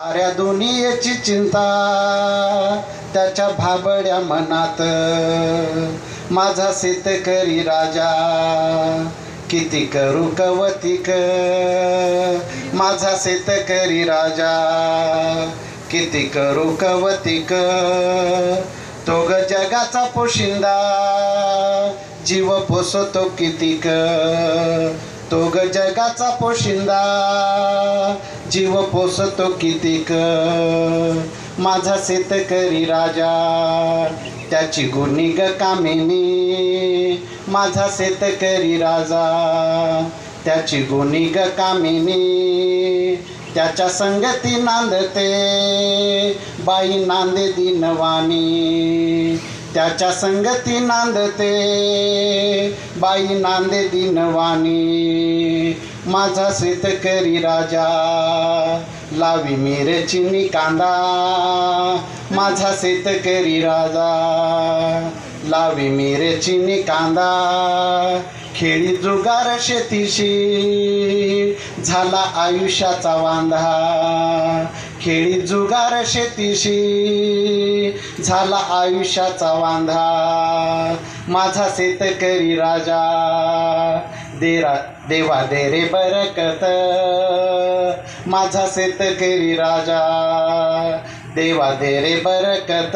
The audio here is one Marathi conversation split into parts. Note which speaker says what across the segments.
Speaker 1: साऱ्या दुनियेची चिंता त्याच्या भाबड्या मनात, माझा शेतकरी राजा किती करू कवतिक, माझा शेतकरी राजा किती करू कवतिक. तो ग जगाचा पोशिंदा जीव पोसतो कितीक, तो ग जगाचा पोशिंदा जीव पोसतो कितीक. माझा शेतकरी राजा त्याची गुणी ग कामिनी, माझा शेतकरी राजा त्याची गुणी ग कामिनी. त्याच्या संगती नांदते बाई नांदे दिनवाणी, त्याच्या संगती नांदते बाई नांदे दिनवाणी. माझा शेतकरी राजा लावी मिरची कांदा, माझा शेतकरी राजा लावी मिरची कांदा. खेळी जुगार शेतीशी झाला आयुष्याचा वांधा, खेळी जुगार शेतीशी झाला आयुष्याचा वांधा. माझा शेतकरी राजा देवा दे रे बरकत, माझा शेतकरी राजा देवा दे रे बरकत.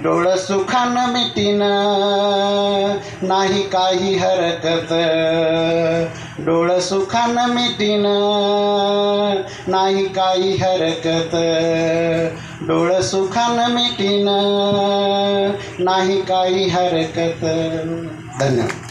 Speaker 1: डोळ सुखान मिटीन नाही काही हरकत, डोळ सुखान मिटीन नाही काही हरकत, डोळ सुखान मिटीन नाही काही हरकत. धन्यवाद.